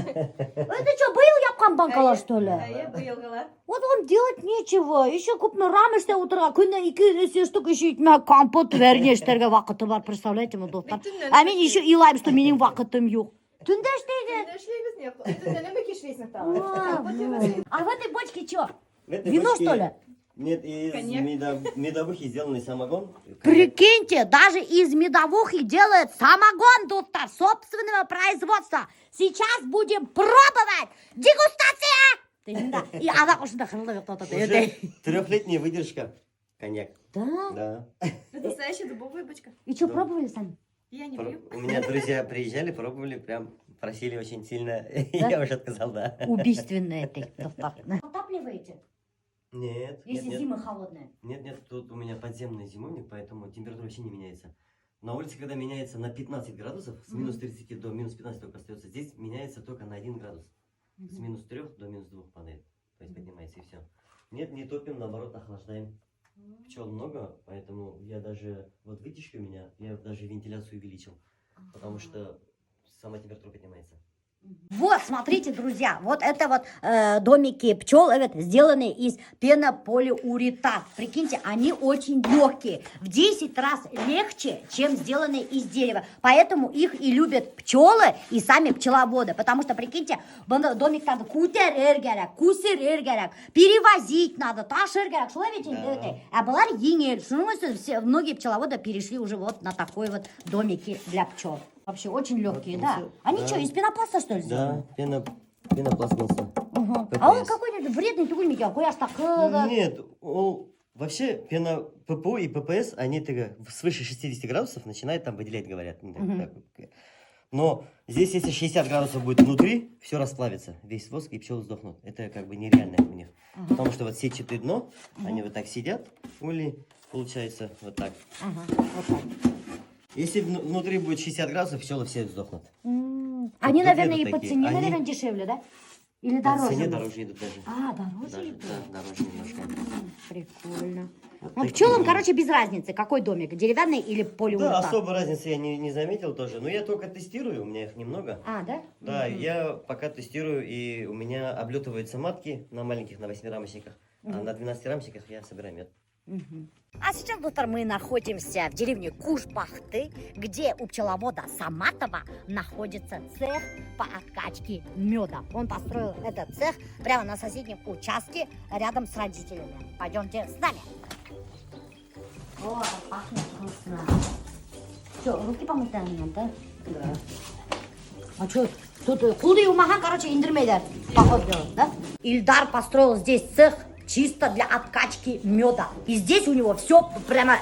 Это что, был япқан банкалар, что ли? Бұйылғылар. Вот вам делать нечего. Еще купны рамышта отырға, күнде 2-3 штук еще итмә компот вернештерге вақыты бар, представляете ме, достар? А мен еще илайым, что менің вақытым жоқ. Түнде іштейді. Ішлейбіз не? Түнде ме кешлейсің тағы? А в этой бочке что? В этой Вино, бочке что ли? Нет, из Коньяк. медовухи сделанный самогон. Прикиньте, даже из медовухи делают самогон, доктор, собственного производства. Сейчас будем пробовать. Дегустация! И она уже нахрала кто-то. Уже 3-летняя выдержка. Коньяк. Да? Да. Это настоящая дубовая бочка. И что, Да. пробовали сами? Я не пью. У меня друзья приезжали, пробовали, прям просили очень сильно. Я уже отказал, да. Убийственные ты, доктор. Отапливаете, Нет, если нет, зимы холодные? нет, тут у меня подземный зимовник, поэтому температура вообще не меняется. На улице, когда меняется на 15 градусов, с минус 30 до минус 15 только остается, здесь меняется только на 1 градус. С минус 3 до минус 2 падает, то есть поднимается и все. Нет, не топим, наоборот, охлаждаем. Пчел много, поэтому я даже, вот вытяжки у меня, я даже вентиляцию увеличил, потому что сама температура поднимается. Вот, смотрите, друзья, вот это вот домики пчел сделаны из пенополиуретан. Прикиньте, они очень легкие, в 10 раз легче, чем сделанные из дерева. Поэтому их и любят пчелы и сами пчеловоды. Потому что, прикиньте, домик надо кусер эргерек, перевозить надо, ташер эргерек. Что ведь а была еңел. Все, многие пчеловоды перешли уже вот на такой вот домики для пчел. Вообще очень легкие, Вот, да? ну, Они да. что, из пенопласта, что ли, сделаны? Да, пенопластмасса. Угу. ППС. А он какой-то вредный тугульник, а аж так... Нет, вообще ППО и ППС, они свыше 60 градусов начинают там выделять, говорят. Но здесь, если 60 градусов будет внутри, все расплавится, весь воск, и пчелы сдохнут. Это как бы нереально у них. Потому что вот сетчатое дно, они вот так сидят, ули, получается, вот так. Вот так. Если внутри будет 60 градусов, пчелы все сдохнут. Они, Тут наверное, нету и по таких. цене, Они- наверное, дешевле, да? Или По дороже? цене будет? дороже идут даже. А, дороже Даже, идут? да, дороже немножко. Прикольно. Вот Ну, такие пчелам, вот. короче, без разницы, какой домик, деревянный или Да, полиуретан? особой разницы я не заметил тоже. Но я только тестирую, у меня их немного. А, да? Да, я пока тестирую, и у меня облетываются матки на маленьких, на 8-рамочниках, а на 12-рамочниках я собираю мед. А сейчас, доктор, мы находимся в деревне Кушбахты, где у пчеловода Саматова находится цех по откачке меда. Он построил этот цех прямо на соседнем участке рядом с родителями. Пойдемте с нами. О, пахнет вкусно. Что, руки помыть надо, да? Да. А что, тут худый умахан, короче, индермейдер, поход делать, да? Ильдар построил здесь цех чисто для откачки меда. И здесь у него все прямо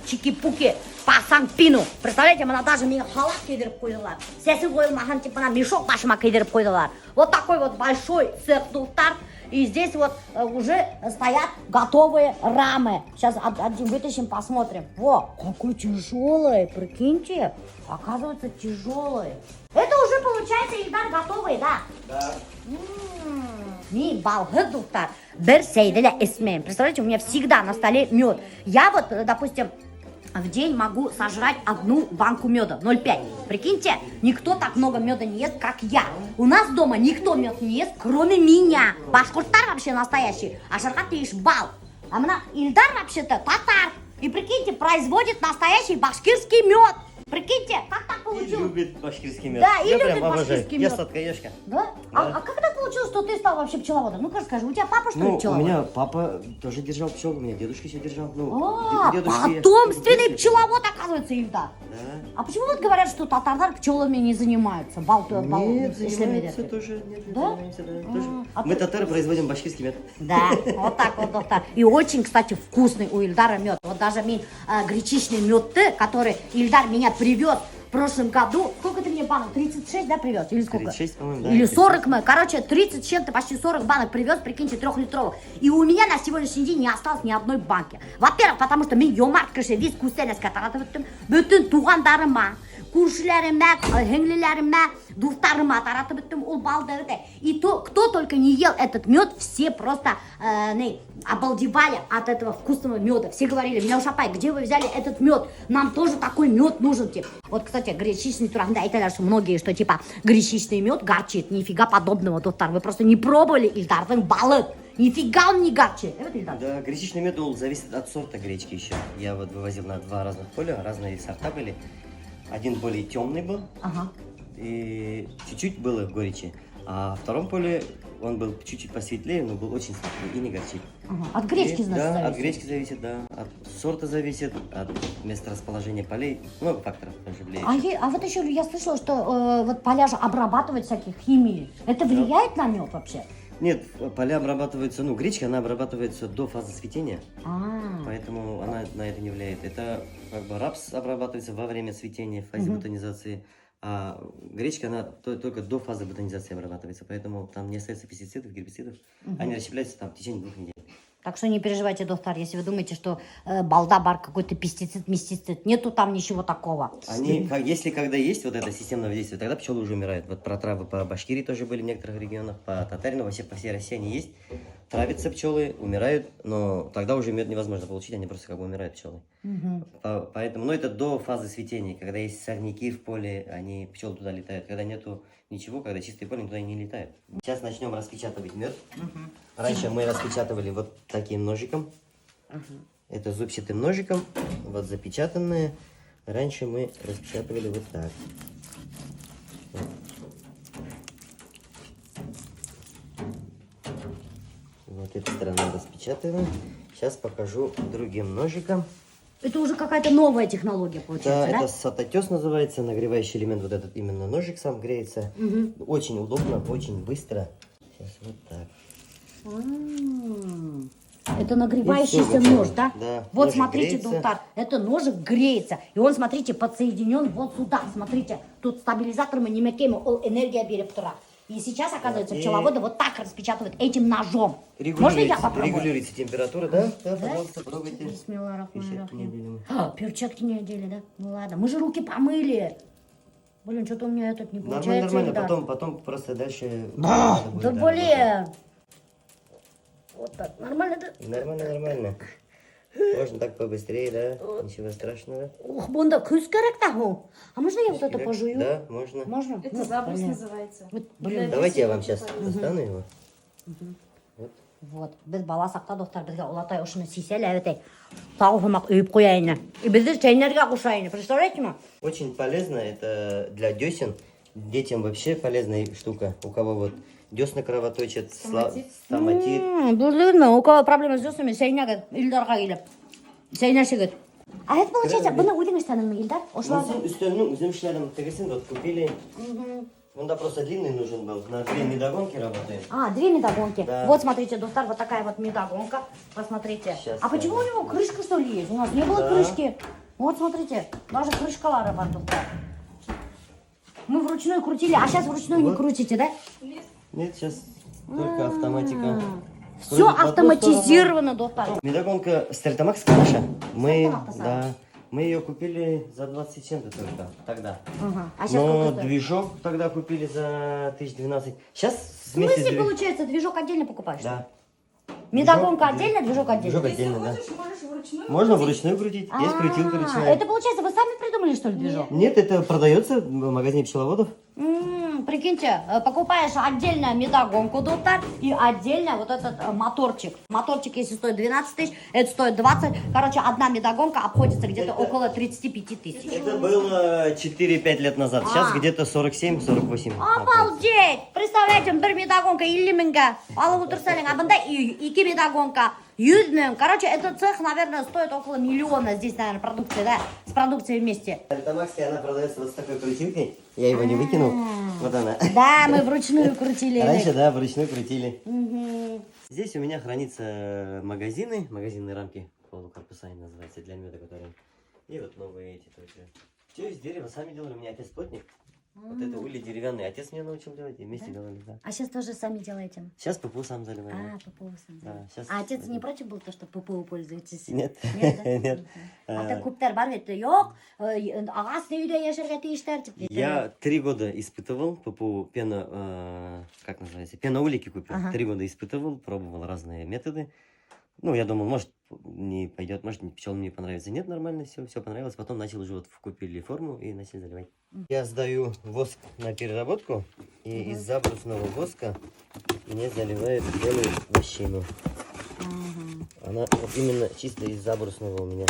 чики-пуки по санкпину. Представляете, она даже мне халат кидеріп қойдылар. Сесін қойылмаған, типа на мешок башыма кидеріп қойдылар. Вот такой вот большой цех доктор. И здесь вот уже стоят готовые рамы. Сейчас один вытащим, посмотрим. Во, какой тяжелый, прикиньте. Оказывается, тяжелый. Это уже получается Ильдар готовый, да? Да. Мен балғы доктор бір сейділі ісмен. Представляете, у меня всегда на столе мед. Я вот, допустим, в день могу сожрать одну банку меда, 0,5. Прикиньте, никто так много меда не ест, как я. У нас дома никто мед не ест, кроме меня. Башкурттар вообще настоящий, а Шаргат ишь бал. А мына Ильдар вообще-то татар. И прикиньте, производит настоящий башкирский мед. Прикиньте, как так И получилось? любит башкирский мед. Да, и я любит прям обожаю. башкирский Я мед. сладкоежка. Да? А как это получилось? получилось, что ты стал вообще пчеловодом? Ну-ка скажи, у тебя папа что ли Ну, у пчеловод? меня папа тоже держал пчел, у меня дедушка еще держал. Ну, А, дедушки- потомственный пчеловод, оказывается, Ильдар. Да. А почему вот говорят, что татарлар пчелами не занимаются? Нет, если занимаемся медведь? тоже. Нет, Да? занимаемся, да, тоже. А Мы ты- татары производим башкирский мед. Да, вот так вот, доктор. И очень, кстати, вкусный у Ильдара мед. Вот даже гречичный мед, который Ильдар меня привез в прошлом году. Сколько ты мне банок? 36, да, привез? Или сколько? 36, по-моему, да. Или 40 мы. Короче, 30 с чем-то, почти 40 банок привез, прикиньте, 3-литровых. И у меня на сегодняшний день не осталось ни одной банки. Во-первых, потому что мен йомарт кеше весь куселеске таратып өттім. Бүтін туғандарыма, көршілеріме, хеңлілеріме, достарыма таратып өттім. Ол балды өте. И то, кто только не ел этот мед, все просто обалдевали от этого вкусного меда. Все говорили, Милош апай, где вы взяли этот мед? Нам тоже такой мед нужен. Типа. Вот, кстати, гречичный туранда, это что многие, что типа гречичный мед горчит. Нифига подобного, доктор. Вы просто не пробовали Ильдардың балы. Нифига он не горчит. Ильдар? Да, гречичный мед он зависит от сорта гречки еще. Я вот вывозил на 2 разных поля, разные сорта были. Один более темный был, Ага. и чуть-чуть было горечи. А в втором поле он был чуть-чуть посветлее, но был очень сладкий и не горчит. Ага. От гречки, И, значит, да, зависит. от гречки зависит, да. От сорта зависит, от месторасположения полей. Много факторов тоже влияет. А вот еще я слышала, что вот поля же обрабатывают всяких химией. Это влияет на мед вообще? Нет, поля обрабатываются, ну, гречка, она обрабатывается до фазы цветения, А, поэтому она на это не влияет. Это как бы рапс обрабатывается во время цветения, в фазе бутонизации, а гречка, она только до фазы бутонизации обрабатывается, поэтому там не остается пестицидов, гербицидов, они расщепляются там в течение 2 недель. так что не переживайте, доктор, если вы думаете, что балда бар какой-то пестицид, нету там ничего такого. Они, если когда есть вот это системное воздействие, тогда пчелы уже умирают. Вот про травы по Башкирии тоже были в некоторых регионах, по Татарину, вообще по всей России они есть. Травятся пчелы, умирают, но тогда уже мед невозможно получить, они просто как бы умирают пчелы. Поэтому, ну это до фазы цветения, когда есть сорняки в поле, они пчелы туда летают. Когда нету ничего, когда чистое поле, туда и не летают. Сейчас начнем распечатывать мед. Раньше мы распечатывали вот таким ножиком. Это зубчатым ножиком, вот запечатанные. Раньше мы распечатывали вот так. Вот эта сторона распечатываем. Сейчас покажу другим ножиком. Это уже какая-то новая технология Да, получается, да? это сатотес называется, нагревающий элемент. Вот этот именно ножик сам греется. Очень удобно, очень быстро. Сейчас вот так. Это нагревающийся И всё готово. нож, да? Да, Вот ножик смотрите, греется. доктор, это ножик греется. И он, смотрите, подсоединен вот сюда. Смотрите, тут стабилизатором и немекем энергия берет втора. И сейчас, оказывается, И- пчеловоды вот так распечатывают этим ножом. Можно я попробую? Регулируется температура, да? Да, пожалуйста, пробуйте. Перчатки не Бисмиллахиррахманиррахим. одели мы. Перчатки не одели, да? Ну ладно, мы же руки помыли. Блин, что-то у меня этот не Нормально, получается. нормально. Ильдар. Потом просто дальше... Да надо будет, блин. Вот так, нормально, да? Нормально, нормально. Можно так побыстрее, да? Ничего страшного. Ух, бонда, күз керек та ху. А можно я вот это пожую? Да, можно. Можно? Это Ну, заброс блин. называется. Вот, блин. Давайте я вам сейчас достану его. Вот, біз бала сақта доктор бізге ұлатай ұшыны сейселі әветей тау хымақ үйіп қояйыны. И бізді чайнерге қушайыны. Представляете ма? Очень полезно, это для десен. Детям вообще полезная штука. У кого вот десна кровоточат, стоматит. Білдіңіз ме? У кого проблема с деснами, сейнеге Ильдарға келіп. Сейнешігіт. А это получается, бұны өйдіңіз танымы Ильдар? Ошыларды? Үстелдің үзімшілерін тігісін вот купили. Он да просто длинный нужен был. На 2 медогонки работаем. А, 2 медогонки. Да. Вот, смотрите, доктор, вот такая вот медогонка. Посмотрите. Сейчас А почему у скажу. него крышка, что ли, есть? У нас не было Да. крышки. Вот, смотрите, даже крышка Лара бар, доктор. Мы вручную крутили, а сейчас вручную не Вот. крутите, да? Нет, сейчас только автоматика. Все Крутит в одну автоматизировано, доктор. сторону. Медогонка Стерлитамакская наша. Мы, Стерлитамакская. да, мы ее купили за 20 чем-то только тогда. Ага. А сейчас Но сколько стоит? движок тогда купили за 1012. Сейчас В вместе смысле, получается, движок отдельно покупаешь? Да. Медогонка Движок- отдельно, движок отдельно? Движок отдельно, да. Можешь вручную. Можно вручную крутить. Есть крутилка ручная. Это получается, вы сами придумали, что ли, движок? Нет, это продается в магазине пчеловодов. прикиньте, покупаешь отдельно медогонку, доктор, и отдельно вот этот моторчик. Моторчик, если стоит 12 тысяч, это стоит 20. Короче, одна медогонка обходится где-то около 35 тысяч. Это было 4-5 лет назад. Сейчас где-то 47-48. Обалдеть! Представляете, бір медогонка 50 мыңға алып отырсаң, а мында 2 медогонка 100 мың. Короче, этот цех, наверное, стоит около миллиона здесь, наверное, продукции, да? С продукцией вместе. Альтамакская, она продается вот с такой крутилкой. Я его не выкинул. Вот она. Да, мы вручную крутили. Раньше, да, вручную крутили. Мгм. Здесь у меня хранятся магазинные рамки, полукорпуса они называются, для меда, которые. И вот новые эти тоже. Все из дерева сами делали, у меня отец плотник. Вот это ули деревянный, отец меня научил делать, и вместе делали, да. А сейчас тоже сами делаете? Сейчас ППУ сам заливаю. ППУ сам Да, делаете. сейчас. А отец не против был, то, что ППУ пользуетесь? Нет. Нет, да? Нет. А так көптер бар бет, yok, ағасының үйде яшерге тиіштер деп дейді. Я 3 года испытывал ППУ, как называется, пеноулики купил. Ага. 3 года испытывал, пробовал разные методы. Ну, я думал, может, не пойдет, может, пчелам не понравится. Нет, нормально все понравилось. Потом начал уже вот купили форму и начали заливать. Я сдаю воск на переработку, и из забрусного воска мне заливают белую вощину. Она вот именно чисто из забрусного у меня.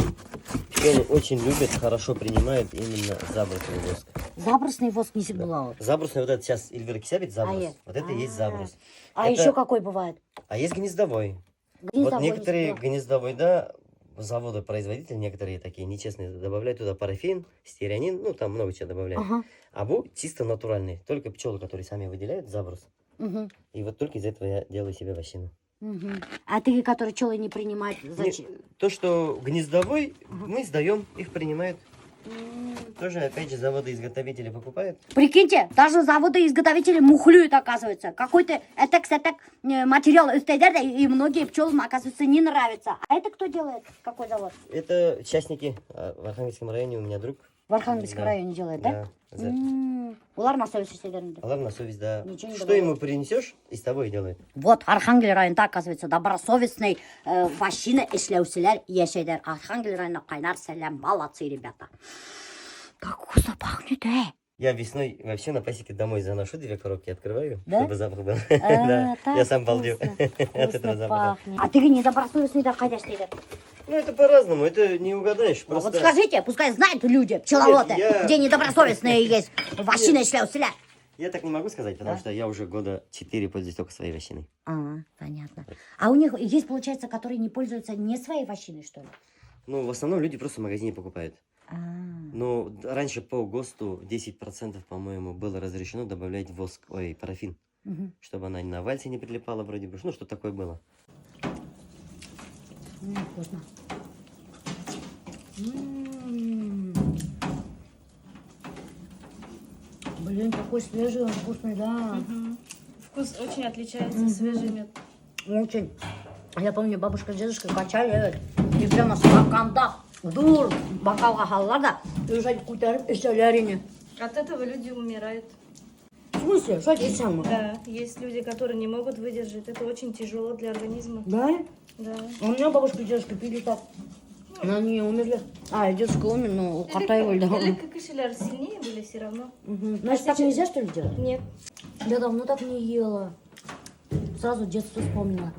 Пчелы очень любят, хорошо принимают именно забрусный воск. Забрусный воск не было. Забрусный вот этот сейчас Эльвира Кисябит забрус. А, Вот это и есть забрус. А Это- еще какой бывает? А есть гнездовой. Гнездовой Вот некоторые не гнездовой, да, заводы-производители, некоторые такие нечестные, добавляют туда парафин, стеарин, ну там много чего добавляют. Ага. А бу чисто натуральный, только пчелы, которые сами выделяют забрус. Мгм, И вот только из этого я делаю себе вощину. мгм. А ты, которые пчелы не принимают, зачем? То, что гнездовой, мы сдаем, их принимают. Тоже, опять же, заводы-изготовители покупают. Прикиньте, даже заводы-изготовители мухлюют, оказывается. Какой-то этак-сетак материал истейдер, и многие пчелам, оказывается, не нравится. А это кто делает? Какой завод? Это частники. В Архангельском районе у меня друг. В Архангельском Да. районе делает, да? Олар на совесть истейдерінде. Алар на совесть, да. Ничего не Что добавляют. ему принесешь, из того и делает. Вот Архангель районында, оказывается, добросовестный вощина эшлеушілер ешейдер. Архангель районына қайнар сәлем, молодцы, ребята. Как вкусно пахнет, Я весной вообще на пасеке домой заношу 2 коробки, открываю, Да? чтобы запах был. Да, так я сам балдю от Вкусно этого запаха. пахнет. А ты недобросовестный қайда істейді? Ну, это по-разному, это не угадаешь. Вот Просто скажите, пускай знают люди, пчеловоды, Нет, я- где недобросовестные есть вощина эшлеушілер. я так не могу сказать, потому что я уже года 4 пользуюсь только своей вощиной. Понятно. А у них есть, получается, которые не пользуются не своей вощиной, что ли? Ну, в основном люди просто в магазине покупают. Но раньше по ГОСТу 10%, по-моему, было разрешено добавлять воск, парафин, Мгм. чтобы она на вальсе не прилипала вроде бы. Ну, что такое было. Вкусно. Блин, какой свежий, он вкусный, да. Вкус очень отличается, свежий мед. Очень. Я помню, бабушка с дедушкой качали, и прямо стаканда, дур, бокалға халалар да, и уже көтеріп ішелеріне. От этого люди умирают. В смысле? Что десямо? Да, есть люди, которые не могут выдержать. Это очень тяжело для организма. Да? Да. А у меня бабушка и дедушка пили так. Но они умерли. А, и дедушка умер, но Картаева да. Или кашеляр сильнее были все равно. Значит, так нельзя, что ли, делать? Нет. Я давно так не ела. Сразу детство вспомнила.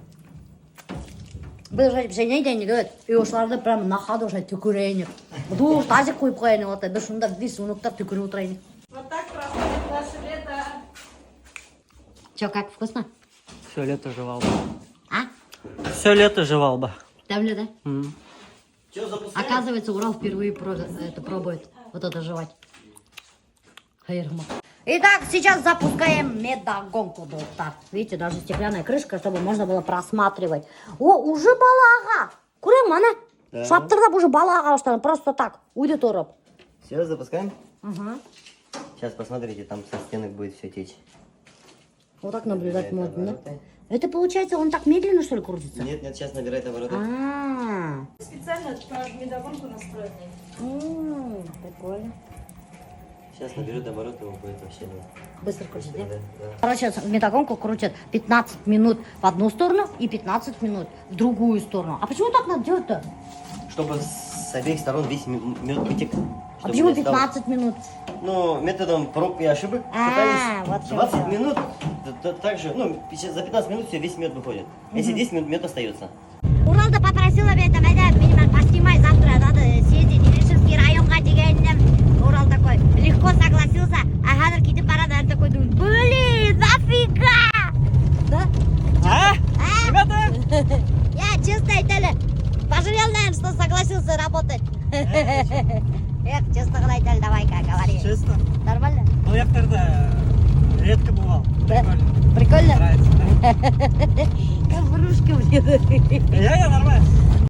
Біз уже пшене дейін дейді, и ошларды прям на ходу уже түкірейініп. Бұл тазик қойып қойын, вот, біз шында бес ұнықтар түкіріп отырайын. Вот так проходит наше лето. Че, как вкусно? Все лето жевал бы. А? Все лето жевал бы. Давлю, да? Что, запускаем? Оказывается, Урал впервые это пробует, вот это жевать. Хайрма. Итак, сейчас запускаем медогонку, доктор. Видите, даже стеклянная крышка, чтобы можно было просматривать. О, уже балага! Курем, мана? Да. Шаптырдап уже балага, что просто так. Уйдет уроб. Все, запускаем. Ага. Сейчас посмотрите, там со стенок будет все течь. Вот так наблюдать Набирает можно, да? обороты. Это получается, он так медленно, что ли, крутится? Нет, сейчас набирает обороты. А, Специально под медогонку настроенный. прикольно. Сейчас наберет обороты, он будет вообще. Быстро крутит, да? Да. Короче, медогонку крутят 15 минут в одну сторону и 15 минут в другую сторону. А почему так надо делать-то? Чтобы с обеих сторон весь мед вытек, А почему не стало. 15 минут? Ну, методом проб и ошибок А, пытались. вот в чём 20 дело. минут, также, ну, за 15 минут все, весь мед выходит. Если 10 минут, мед остается. Уралда попросила меня там, меня поснимай завтра, надо съездить в Ильшинский районға дегеннен. Урал такой легко согласился, а Хадр кетіп барады, я такой думаю, блин, нафига? Да? А? А? Ребята! Я честно айтелі, пожалел, наверное, что согласился работать. Эх, честно говоря, давай-ка говори. Честно? Нормально? Ну, я тогда редко бывал. Да? Прикольно. Прикольно? Нравится, да? Как врушка, блин. Я нормально.